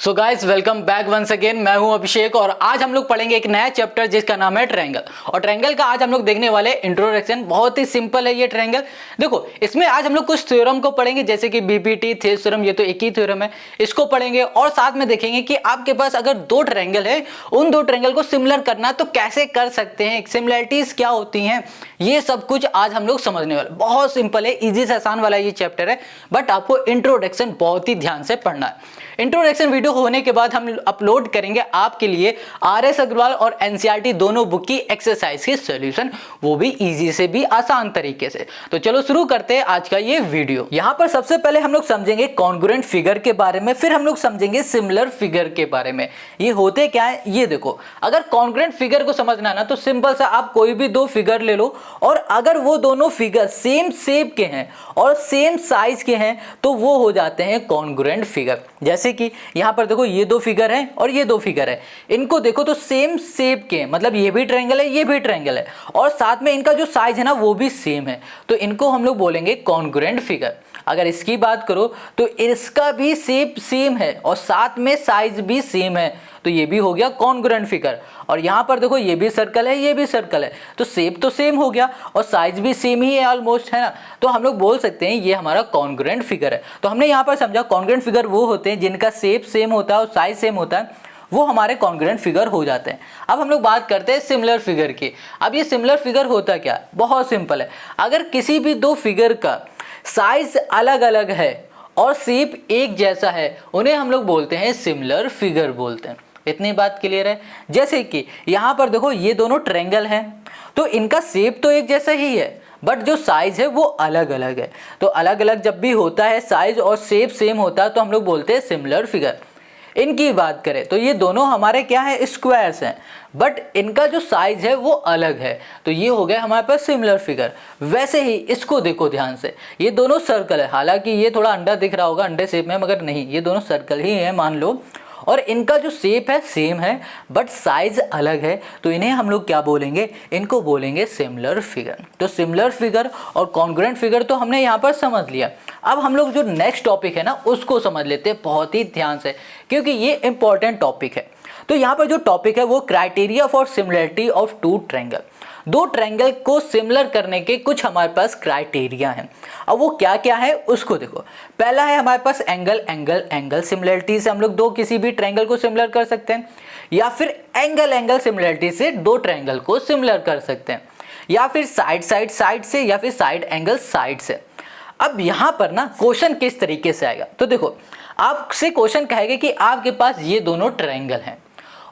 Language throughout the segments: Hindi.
सो guys welcome back once again. मैं हूं अभिषेक और आज हम लोग पढ़ेंगे एक नया चैप्टर जिसका नाम है ट्रायंगल। और ट्रायंगल का आज हम लोग देखने वाले इंट्रोडक्शन। बहुत ही सिंपल है ये ट्रायंगल। देखो इसमें आज हम लोग कुछ थ्योरम को पढ़ेंगे जैसे कि बीपीटी थेस थ्योरम, ये तो एक ही थ्योरम है, इसको पढ़ेंगे और साथ में देखेंगे कि आपके पास अगर दो ट्रायंगल है, उन दो ट्रायंगल को सिमिलर करना तो कैसे कर सकते हैं, सिमिलरिटीज क्या होती हैं, ये सब कुछ आज हम लोग समझने वाले। बहुत सिंपल है, इजी से आसान वाला ये चैप्टर है, बट आपको इंट्रोडक्शन बहुत ही ध्यान से पढ़ना है। इंट्रोडक्शन वीडियो होने के बाद हम अपलोड करेंगे आपके लिए आर.एस. अग्रवाल और एनसीईआरटी दोनों बुक की एक्सरसाइज के सॉल्यूशन, वो भी इजी से भी आसान तरीके से। तो चलो शुरू करते हैं आज का ये वीडियो। यहाँ पर सबसे पहले हम लोग समझेंगे कॉन्ग्रुएंट फिगर के बारे में, फिर हम लोग समझेंगे सिमिलर फिगर के बारे में। ये होते क्या है ये देखो, अगर कॉन्ग्रुएंट फिगर को समझना ना तो सिंपल सा आप कोई भी दो फिगर ले लो और अगर वो दोनों फिगर सेम शेप के हैं और सेम साइज के हैं तो वो हो जाते हैं कॉन्ग्रुएंट फिगर। जैसे कि यहां पर देखो ये दो फिगर है और ये दो फिगर है, इनको देखो तो सेम शेप के, मतलब ये भी ट्रायंगल है ये भी ट्रायंगल है और साथ में इनका जो साइज है ना वो भी सेम है, तो इनको हम लोग बोलेंगे कॉन्ग्रुएंट फिगर। अगर इसकी बात करो तो इसका भी शेप सेम है और साथ में साइज भी सेम है, तो ये भी हो गया कॉन्ग्रुएंट फिगर। और यहाँ पर देखो ये भी सर्कल है ये भी सर्कल है, तो शेप तो सेम हो गया और साइज भी सेम ही है ऑलमोस्ट, है ना, तो हम लोग बोल सकते हैं ये हमारा कॉन्ग्रुएंट फिगर है। तो हमने यहाँ पर समझा कॉन्ग्रुएंट फिगर वो होते हैं जिनका शेप सेम होता है और साइज सेम होता है, वो हमारे कॉन्ग्रुएंट फिगर हो जाते हैं। अब हम लोग बात करते हैं सिमिलर फिगर की। अब ये सिमिलर फिगर होता क्या, बहुत सिंपल है। अगर किसी भी दो फिगर का साइज अलग अलग है और शेप एक जैसा है, उन्हें हम लोग बोलते हैं सिमिलर फिगर बोलते हैं। इतनी बात क्लियर है। जैसे कि यहाँ पर देखो ये दोनों ट्रायंगल हैं तो इनका शेप तो एक जैसा ही है बट जो साइज है वो अलग अलग है, तो अलग अलग जब भी होता है साइज और शेप सेम होता है तो हम लोग बोलते हैं सिमिलर फिगर। इनकी बात करें तो ये दोनों हमारे क्या है, स्क्वायर्स हैं, बट इनका जो साइज है वो अलग है, तो ये हो गया हमारे पास सिमिलर फिगर। वैसे ही इसको देखो ध्यान से, ये दोनों सर्कल है, हालांकि ये थोड़ा अंडा दिख रहा होगा अंडे शेप में, मगर नहीं ये दोनों सर्कल ही है मान लो, और इनका जो शेप है सेम है बट साइज अलग है, तो इन्हें हम लोग क्या बोलेंगे, इनको बोलेंगे सिमिलर फिगर। तो सिमिलर फिगर और कॉन्ग्रुएंट फिगर तो हमने यहाँ पर समझ लिया। अब हम लोग जो नेक्स्ट टॉपिक है ना उसको समझ लेते हैं बहुत ही ध्यान से, क्योंकि ये इंपॉर्टेंट टॉपिक है। तो यहाँ पर जो टॉपिक है वो criteria for similarity of two triangle. दो ट्रायंगल को सिमिलर करने के कुछ हमारे पास क्राइटेरिया हैं। अब वो क्या क्या है उसको देखो। पहला है हमारे पास एंगल, एंगल एंगल सिमिलरिटी से हम लोग दो किसी भी ट्रायंगल को सिमिलर कर सकते हैं, या फिर एंगल एंगल सिमिलरिटी से दो ट्रायंगल को सिमिलर कर सकते हैं, या फिर साइड साइड साइड से, या फिर साइड एंगल साइड से। अब यहाँ पर ना क्वेश्चन किस तरीके से आएगा, तो देखो आपसे क्वेश्चन कहेगा कि आपके पास ये दोनों ट्रायंगल हैं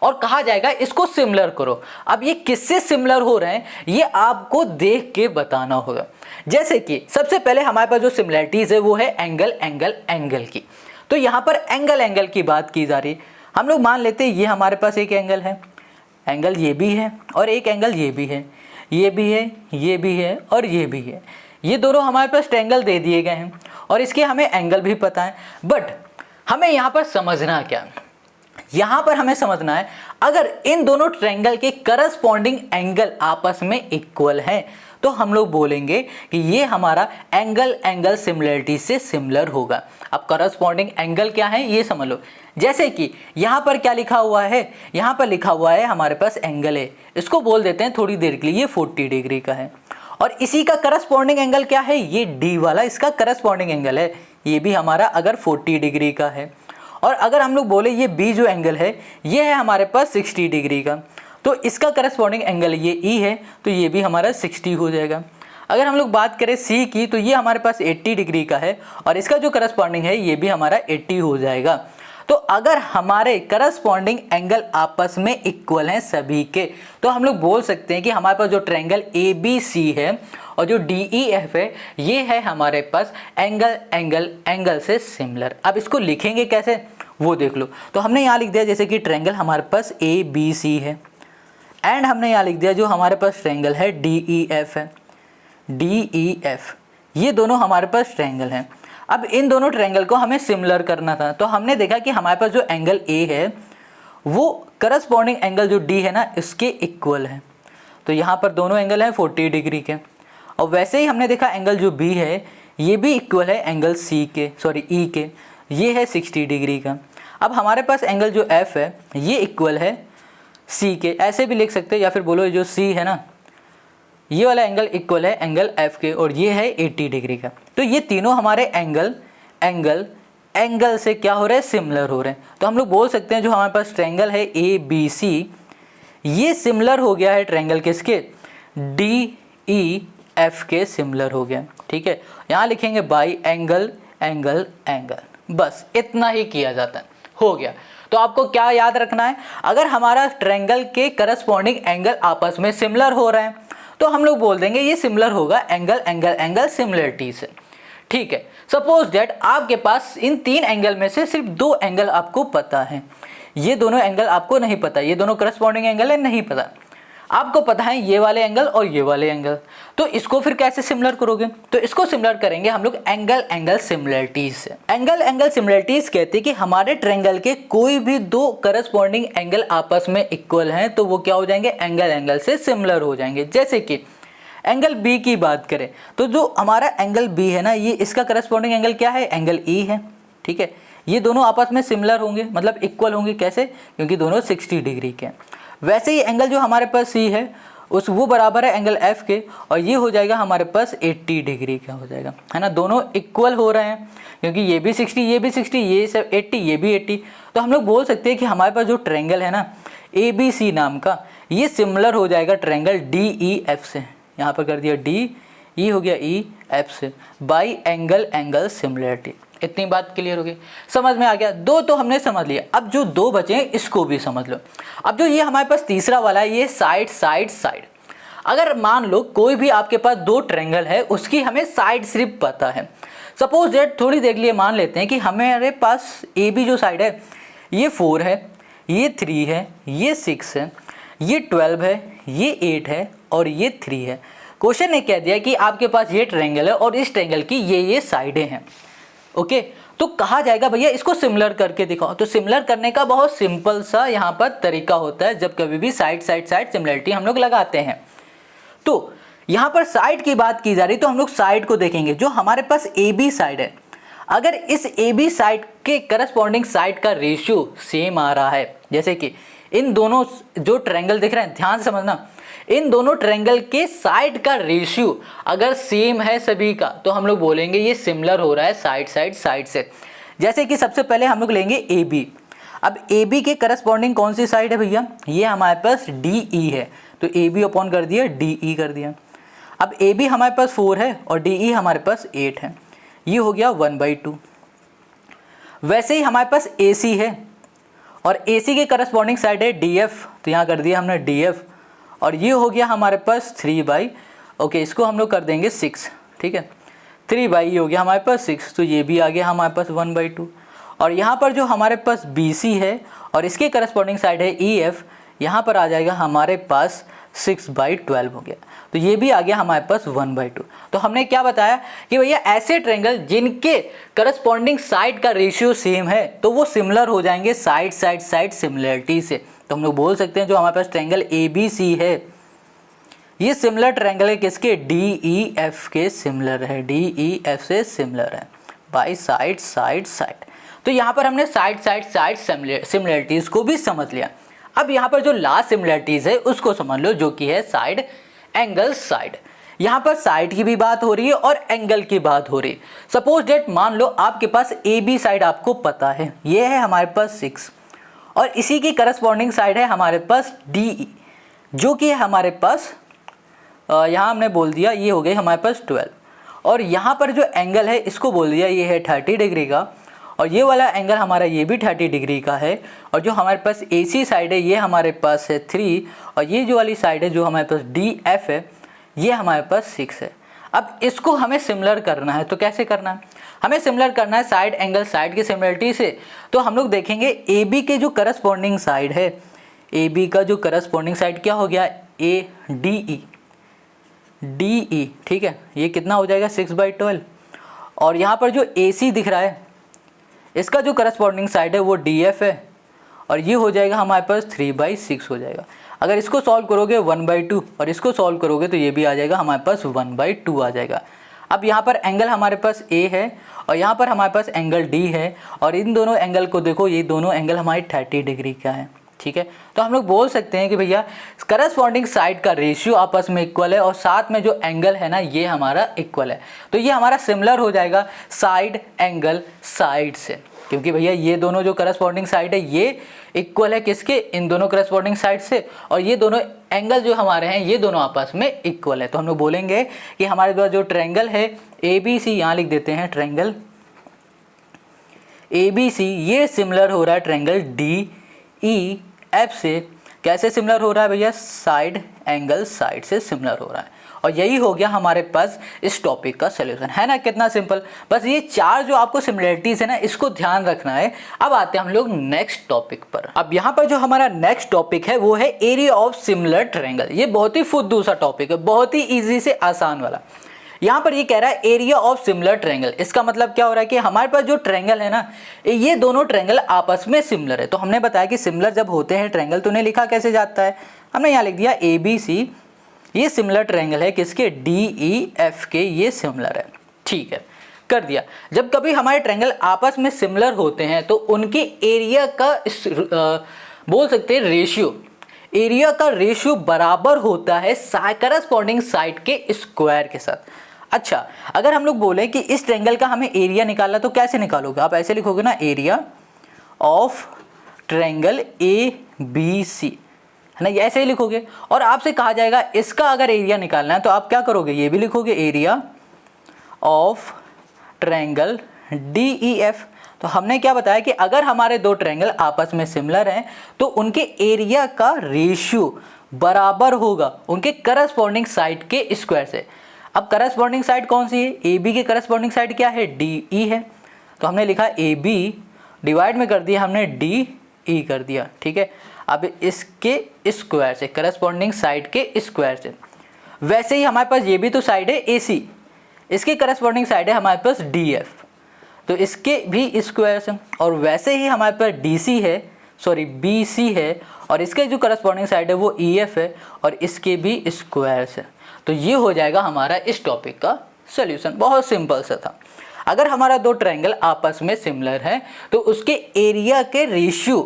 और कहा जाएगा इसको सिमिलर करो। अब ये किससे सिमिलर हो रहे हैं ये आपको देख के बताना होगा। जैसे कि सबसे पहले हमारे पास जो सिमिलरिटीज है वो है एंगल एंगल एंगल की। तो यहाँ पर एंगल एंगल की बात की जा रही, हम लोग मान लेते हैं ये हमारे पास एक एंगल है, एंगल ये भी है और एक एंगल ये भी है, ये भी है, ये भी है और ये भी है। ये दोनों हमारे पास ट्रायंगल दे दिए गए हैं और इसके हमें एंगल भी पता है, बट हमें यहाँ पर समझना क्या, यहाँ पर हमें समझना है अगर इन दोनों ट्रायंगल के करस्पॉन्डिंग एंगल आपस में इक्वल हैं तो हम लोग बोलेंगे कि ये हमारा एंगल एंगल सिमिलरिटी से सिमिलर होगा। अब करस्पॉन्डिंग एंगल क्या है ये समझ लो। जैसे कि यहाँ पर क्या लिखा हुआ है, यहाँ पर लिखा हुआ है हमारे पास एंगल है, इसको बोल देते हैं थोड़ी देर के लिए ये 40 डिग्री का है, और इसी का करस्पॉन्डिंग एंगल क्या है, ये डी वाला इसका करस्पॉन्डिंग एंगल है, ये भी हमारा अगर 40 डिग्री का है। और अगर हम लोग बोले ये बी जो एंगल है ये है हमारे पास 60 डिग्री का, तो इसका करस्पॉन्डिंग एंगल ये ई है, तो ये भी हमारा 60 हो जाएगा। अगर हम लोग बात करें सी की तो ये हमारे पास 80 डिग्री का है और इसका जो करस्पॉन्डिंग है ये भी हमारा 80 हो जाएगा। तो अगर हमारे करस्पॉन्डिंग एंगल आपस में इक्वल हैं सभी के, तो हम लोग बोल सकते हैं कि हमारे पास जो ट्रायंगल ए बी सी है और जो डी ई एफ है ये है हमारे पास एंगल एंगल एंगल से सिमिलर। अब इसको लिखेंगे कैसे वो देख लो। तो हमने यहाँ लिख दिया जैसे कि ट्रायंगल हमारे पास ए बी सी है, एंड हमने यहाँ लिख दिया जो हमारे पास ट्रायंगल है डी ई एफ है, डी ई एफ, ये दोनों हमारे पास ट्रायंगल हैं। अब इन दोनों ट्रायंगल को हमें सिमिलर करना था, तो हमने देखा कि हमारे पास जो एंगल ए है वो करस्पॉन्डिंग एंगल जो डी है ना इसके इक्वल है, तो यहाँ पर दोनों एंगल हैं 40 डिग्री के। और वैसे ही हमने देखा एंगल जो बी है ये भी इक्वल है एंगल सी के, सॉरी ई के, ये है 60 डिग्री का। अब हमारे पास एंगल जो एफ है ये इक्वल है सी के, ऐसे भी लिख सकते हैं, या फिर बोलो जो सी है ना ये वाला एंगल इक्वल है एंगल एफ के, और ये है 80 डिग्री का। तो ये तीनों हमारे एंगल से क्या हो रहे हैं, सिमिलर हो रहे हैं। तो हम लोग बोल सकते हैं जो हमारे पास ट्रायंगल है ए बी सी ये सिमिलर हो गया है ट्रायंगल किसके, डी ई एफ के सिमिलर हो गया। ठीक है, यहाँ लिखेंगे बाई एंगल एंगल एंगल, बस इतना ही किया जाता है, हो गया। तो आपको क्या याद रखना है, अगर हमारा ट्रायंगल के करस्पॉन्डिंग एंगल आपस में सिमिलर हो रहे हैं तो हम लोग बोल देंगे ये सिमिलर होगा एंगल एंगल एंगल सिमिलरिटी से। ठीक है, सपोज दैट आपके पास इन 3 एंगल में से सिर्फ 2 एंगल आपको पता है, ये दोनों एंगल आपको नहीं पता, ये दोनों करस्पॉन्डिंग एंगल है नहीं पता, आपको पता है ये वाले एंगल और ये वाले एंगल। तो इसको फिर कैसे सिमिलर करोगे, तो इसको सिमिलर करेंगे हम लोग एंगल एंगल सिमिलरिटीज से। एंगल एंगल सिमिलरिटीज कहते हैं कि हमारे ट्रायंगल के कोई भी 2 करस्पॉन्डिंग एंगल आपस में इक्वल हैं तो वो क्या हो जाएंगे, एंगल एंगल से सिमिलर हो जाएंगे। जैसे कि एंगल बी की बात करें तो जो हमारा एंगल बी है ना ये इसका करस्पॉन्डिंग एंगल क्या है, एंगल ई है। ठीक है, ये दोनों आपस में सिमिलर होंगे, मतलब इक्वल होंगे, कैसे, क्योंकि दोनों 60 डिग्री के हैं। वैसे ही एंगल जो हमारे पास सी है वो बराबर है एंगल एफ के, और ये हो जाएगा हमारे पास 80 डिग्री का हो जाएगा, है ना, दोनों इक्वल हो रहे हैं क्योंकि ये भी 60 ये भी 60, ये सब 80 ये भी 80। तो हम लोग बोल सकते हैं कि हमारे पास जो ट्रायंगल है ना ए बी सी नाम का ये सिमिलर हो जाएगा ट्रायंगल डी ई एफ से, यहाँ पर कर दिया डी, ई हो गया ई एफ से, बाई एंगल एंगल सिमिलरिटी। इतनी बात क्लियर हो गई, समझ में आ गया। 2 तो हमने समझ लिया, अब जो 2 बचे हैं इसको भी समझ लो। अब जो ये हमारे पास तीसरा वाला है ये साइड साइड साइड, अगर मान लो कोई भी आपके पास 2 ट्रायंगल है उसकी हमें साइड सिर्फ पता है। सपोज दैट थोड़ी देर के लिए मान लेते हैं कि हमारे पास ए बी जो साइड है ये 4 है, ये 3 है, ये 6 है, ये 12 है, ये 8 है और ये 3 है। क्वेश्चन ने कह दिया कि आपके पास ये ट्रायंगल है और इस ट्रायंगल की ये साइडें हैं। ओके, तो कहा जाएगा भैया इसको सिमिलर करके दिखाओ। तो सिमिलर करने का बहुत सिंपल सा यहाँ पर तरीका होता है, जब कभी भी साइड साइड साइड सिमिलरिटी हम लोग लगाते हैं। तो यहाँ पर साइड की बात की जा रही तो हम लोग साइड को देखेंगे। जो हमारे पास ए बी साइड है, अगर इस ए बी साइड के करस्पॉन्डिंग साइड का रेशियो सेम आ रहा है, जैसे कि इन दोनों जो ट्रायंगल दिख रहे हैं, ध्यान से समझना, इन दोनों ट्रायंगल के साइड का रेशियो अगर सेम है सभी का तो हम लोग बोलेंगे ये सिमिलर हो रहा है साइड साइड साइड से। जैसे कि सबसे पहले हम लोग लेंगे ए बी। अब ए बी के करस्पॉन्डिंग कौन सी साइड है भैया, ये हमारे पास डी ई है, तो ए बी अपॉन कर दिया डी ई कर दिया। अब ए बी हमारे पास 4 है और डी ई हमारे पास 8 है, ये हो गया 1/2। वैसे ही हमारे पास ए सी है और ए सी के करस्पॉन्डिंग साइड है डी एफ, तो यहाँ कर दिया हमने डी एफ, और ये हो गया हमारे पास 3/, ओके इसको हम लोग कर देंगे 6। ठीक है, 3/, ये हो गया हमारे पास 6, तो ये भी आ गया हमारे पास 1/2। और यहाँ पर जो हमारे पास बी सी है और इसके करस्पॉन्डिंग साइड है ई एफ, यहाँ पर आ जाएगा हमारे पास 6/12 हो गया, तो ये भी आ गया हमारे पास 1/2। तो हमने क्या बताया कि भैया ऐसे ट्रायंगल जिनके करस्पॉन्डिंग साइड का रेशियो सेम है तो वो सिमिलर हो जाएंगे साइड साइड साइड सिमिलरिटी से। तो हम लोग बोल सकते हैं जो हमारे पास ट्रायंगल ए बी सी है ये सिमिलर ट्रायंगल है किसके, डी ई एफ के सिमिलर है, डी ई एफ से सिमिलर है बाई साइड साइड साइड। तो यहाँ पर हमने साइड साइड साइड सिमिलरिटीज को भी समझ लिया। अब यहाँ पर जो लास्ट सिमिलरिटीज है उसको समझ लो, जो कि है साइड एंगल साइड। यहाँ पर साइड की भी बात हो रही है और एंगल की बात हो रही है। सपोज डेट मान लो आपके पास ए बी साइड आपको पता है, ये है हमारे पास 6 और इसी की करस्पॉन्डिंग साइड है हमारे पास डी ई, जो कि हमारे पास यहाँ हमने बोल दिया ये हो गई हमारे पास 12, और यहाँ पर जो एंगल है इसको बोल दिया ये है 30 डिग्री का, और ये वाला एंगल हमारा ये भी 30 डिग्री का है, और जो हमारे पास ए सी साइड है ये हमारे पास है 3, और ये जो वाली साइड है जो हमारे पास डी एफ है ये हमारे पास 6 है। अब इसको हमें सिमिलर करना है, तो कैसे करना है, हमें सिमिलर करना है साइड एंगल साइड की सिमिलरिटी से। तो हम लोग देखेंगे ए बी के जो करस्पॉन्डिंग साइड है, ए बी का जो करस्पॉन्डिंग साइड क्या हो गया, A D E, D E, ठीक है, ये कितना हो जाएगा 6/12। और यहाँ पर जो ए सी दिख रहा है इसका जो करस्पॉन्डिंग साइड है वो डी एफ है, और ये हो जाएगा हमारे पास 3/6 हो जाएगा। अगर इसको सॉल्व करोगे 1/2 और इसको सॉल्व करोगे तो ये भी आ जाएगा हमारे पास 1/2 आ जाएगा। अब यहाँ पर एंगल हमारे पास ए है और यहाँ पर हमारे पास एंगल डी है और इन दोनों एंगल को देखो, ये दोनों एंगल हमारे 30 डिग्री का है। ठीक है, तो हम लोग बोल सकते हैं कि भैया करस्पॉन्डिंग साइड का रेशियो आपस में इक्वल है और साथ में जो एंगल है ना ये हमारा इक्वल है। तो ये हमारा सिमिलर हो जाएगा साइड एंगल साइड से, क्योंकि भैया ये दोनों जो करस्पॉन्डिंग साइड है ये इक्वल है किसके, इन दोनों करस्पॉन्डिंग साइड से, और ये दोनों एंगल जो हमारे हैं ये दोनों आपस में इक्वल है। तो हम लोग बोलेंगे कि हमारे द्वारा जो ट्रायंगल है ABC, यहाँ लिख देते हैं ट्रायंगल ABC, ये सिमिलर हो रहा है ट्रायंगल DEF से। कैसे सिमिलर हो रहा है भैया, साइड एंगल साइड से सिमिलर हो रहा है। और यही हो गया हमारे पास इस टॉपिक का सॉल्यूशन, है ना, कितना सिंपल। बस ये 4 जो आपको सिमिलरिटीज है ना इसको ध्यान रखना है। अब आते हैं हम लोग नेक्स्ट टॉपिक पर। अब यहाँ पर जो हमारा नेक्स्ट टॉपिक है वो है एरिया ऑफ सिमिलर ट्रायंगल। ये बहुत ही फुद्दू सा टॉपिक है, बहुत ही ईजी से आसान वाला। यहाँ पर ये कह रहा है एरिया ऑफ सिमिलर ट्रायंगल। इसका मतलब क्या हो रहा है कि हमारे पास जो ट्रायंगल है ना ये दोनों ट्रायंगल आपस में सिमिलर है। तो हमने बताया कि सिमिलर जब होते हैं ट्रायंगल तो उन्हें लिखा कैसे जाता है, हमने यहाँ लिख दिया ABC, ये सिमिलर ट्रायंगल है किसके, DEF के, ये सिमिलर है। ठीक है, कर दिया। जब कभी हमारे ट्रायंगल आपस में सिमिलर होते हैं तो उनके एरिया का बोल सकते हैं रेशियो, एरिया का रेशियो बराबर होता है करस्पॉन्डिंग साइड के स्क्वायर के साथ। अच्छा, अगर हम लोग बोले कि इस ट्रायंगल का हमें एरिया निकालना तो कैसे निकालोगे, आप ऐसे लिखोगे ना, एरिया ऑफ ट्रायंगल ABC, है ना, ये ऐसे ही लिखोगे। और आपसे कहा जाएगा इसका अगर एरिया निकालना है तो आप क्या करोगे, ये भी लिखोगे एरिया ऑफ ट्रायंगल DEF। तो हमने क्या बताया कि अगर हमारे दो ट्रायंगल आपस में सिमिलर हैं तो उनके एरिया का रेशियो बराबर होगा उनके करस्पॉन्डिंग साइड के स्क्वायर से। अब करस्पॉन्डिंग साइड कौन सी है, AB के करस्पॉन्डिंग साइड क्या है, DE है। तो हमने लिखा AB, डिवाइड में कर दिया हमने DE कर दिया। ठीक है, अब इसके स्क्वायर से, करस्पॉन्डिंग साइड के स्क्वायर से। वैसे ही हमारे पास ये भी तो साइड है AC, इसके करस्पॉन्डिंग साइड है हमारे पास DF, तो इसके भी स्क्वायर से। और वैसे ही हमारे पास DC है, सॉरी BC है, और इसके जो करस्पॉन्डिंग साइड है वो EF है और इसके भी स्क्वायर से। तो ये हो जाएगा हमारा इस टॉपिक का सॉल्यूशन। बहुत सिंपल सा था। अगर हमारा दो ट्रायंगल आपस में सिमिलर है तो उसके एरिया के रेशियो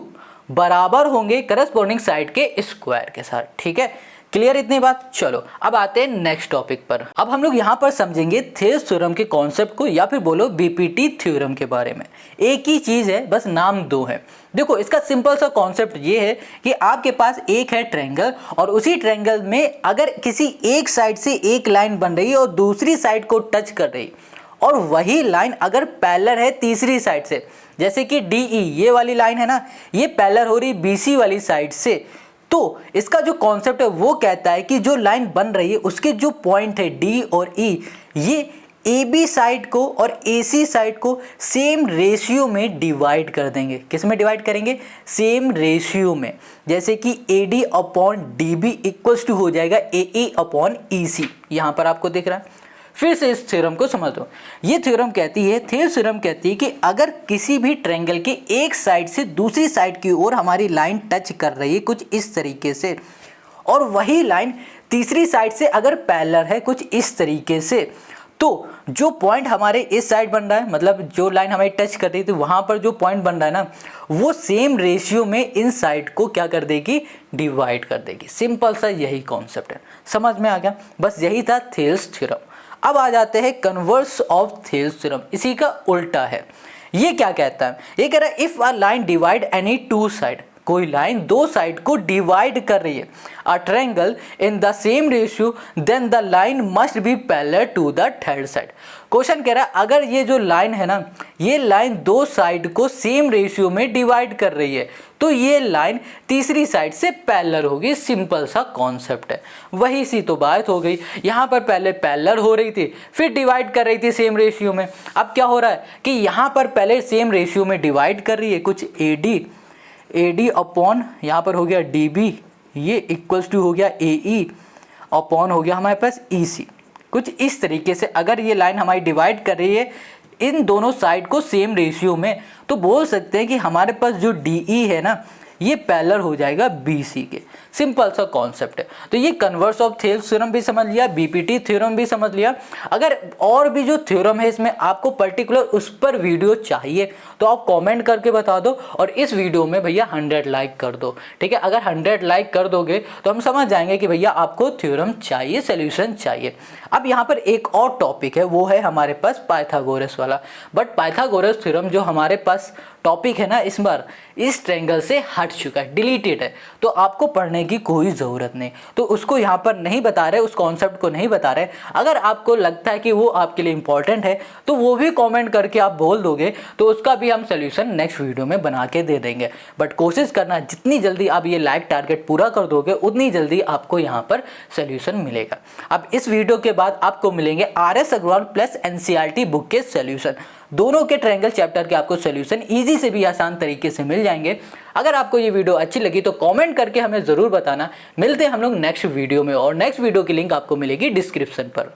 बराबर होंगे करस्पॉन्डिंग साइड के स्क्वायर के साथ। ठीक है, क्लियर इतनी बात। चलो अब आते हैं नेक्स्ट टॉपिक पर। अब हम लोग यहाँ पर समझेंगे थेल्स थ्योरम के कॉन्सेप्ट को, या फिर बोलो BPT थ्योरम के बारे में। एक ही चीज है, बस नाम दो है। देखो इसका सिंपल सा कॉन्सेप्ट ये है कि आपके पास एक है ट्रायंगल और उसी ट्रायंगल में अगर किसी एक साइड से एक लाइन बन रही है और दूसरी साइड को टच कर रही, और वही लाइन अगर पैरेलल है तीसरी साइड से, जैसे कि DE ये वाली लाइन है ना, ये पैरेलल हो रही BC वाली साइड से, तो इसका जो कॉन्सेप्ट है वो कहता है कि जो लाइन बन रही है उसके जो पॉइंट है D और E, ये AB साइड को और AC साइड को सेम रेशियो में डिवाइड कर देंगे। किस में डिवाइड करेंगे, सेम रेशियो में। जैसे कि AD upon DB equals to हो जाएगा AE अपॉन EC। यहाँ पर आपको दिख रहा है। फिर से इस थ्योरम को समझ लो। ये थ्योरम कहती है, थेल्स थ्योरम कहती है कि अगर किसी भी ट्रायंगल के एक साइड से दूसरी साइड की ओर हमारी लाइन टच कर रही है कुछ इस तरीके से, और वही लाइन तीसरी साइड से अगर पैरेलल है कुछ इस तरीके से, तो जो पॉइंट हमारे इस साइड बन रहा है, मतलब जो लाइन हमारी टच कर रही थी वहाँ पर जो पॉइंट बन रहा है ना, वो सेम रेशियो में इन साइड को क्या कर देगी, डिवाइड कर देगी। सिंपल सा यही कॉन्सेप्ट है, समझ में आ गया। बस यही था थेल्स थ्योरम। अब आ जाते हैं कन्वर्स ऑफ थेल्स थ्योरम, इसी का उल्टा है। ये क्या कहता है, ये कह रहा है if a line divide any two side, कोई लाइन दो साइड को डिवाइड कर रही है, a triangle in the same ratio, then the line must be parallel to the third side. Question कह रहा है अगर ये जो लाइन है ना, ये लाइन दो साइड को सेम रेशियो में डिवाइड कर रही है तो ये लाइन तीसरी साइड से पैरेलल होगी। सिंपल सा कॉन्सेप्ट है, वही सी तो बात हो गई। यहाँ पर पहले पैरेलल हो रही थी फिर डिवाइड कर रही थी सेम रेशियो में। अब क्या हो रहा है कि यहाँ पर पहले सेम रेशियो में डिवाइड कर रही है कुछ AD अपॉन यहाँ पर हो गया DB, ये इक्वल्स टू हो गया AE अपॉन हो गया हमारे पास EC। कुछ इस तरीके से अगर ये लाइन हमारी डिवाइड कर रही है इन दोनों साइड को सेम रेशियो में, तो बोल सकते हैं कि हमारे पास जो DE है ना ये पैरेलल हो जाएगा BC के। सिंपल सा कॉन्सेप्ट है। तो ये कन्वर्स ऑफ थेल्स थ्योरम भी समझ लिया, BPT थ्योरम भी समझ लिया। अगर और भी जो थ्योरम है इसमें आपको पर्टिकुलर उस पर वीडियो चाहिए तो आप कमेंट करके बता दो और इस वीडियो में भैया 100 लाइक कर दो, ठीक है। अगर 100 लाइक कर दोगे तो हम समझ जाएंगे कि भैया आपको थ्योरम चाहिए, सोल्यूशन चाहिए। अब यहाँ पर एक और टॉपिक है, वो है हमारे पास पाइथागोरस वाला। बट पाइथागोरस थ्योरम जो हमारे पास टॉपिक है ना इस बार इस ट्रायंगल से हट चुका है, डिलीटेड है, तो आपको पढ़ने की कोई ज़रूरत नहीं। तो उसको यहाँ पर नहीं बता रहे, उस कॉन्सेप्ट को नहीं बता रहे। अगर आपको लगता है कि वो आपके लिए इंपॉर्टेंट है तो वो भी कमेंट करके आप बोल दोगे तो उसका भी हम सोल्यूशन नेक्स्ट वीडियो में बना के दे देंगे। बट कोशिश करना जितनी जल्दी आप ये लाइक टारगेट पूरा कर दोगे उतनी जल्दी आपको यहाँ पर सोल्यूशन मिलेगा। अब इस वीडियो के बाद आपको मिलेंगे RS Agarwal plus NCERT book के सोल्यूशन। दोनों के ट्रायंगल चैप्टर के आपको सोल्यूशन इजी से भी आसान तरीके से मिल जाएंगे। अगर आपको ये वीडियो अच्छी लगी तो कमेंट करके हमें ज़रूर बताना। मिलते हैं हम लोग नेक्स्ट वीडियो में और नेक्स्ट वीडियो की लिंक आपको मिलेगी डिस्क्रिप्शन पर।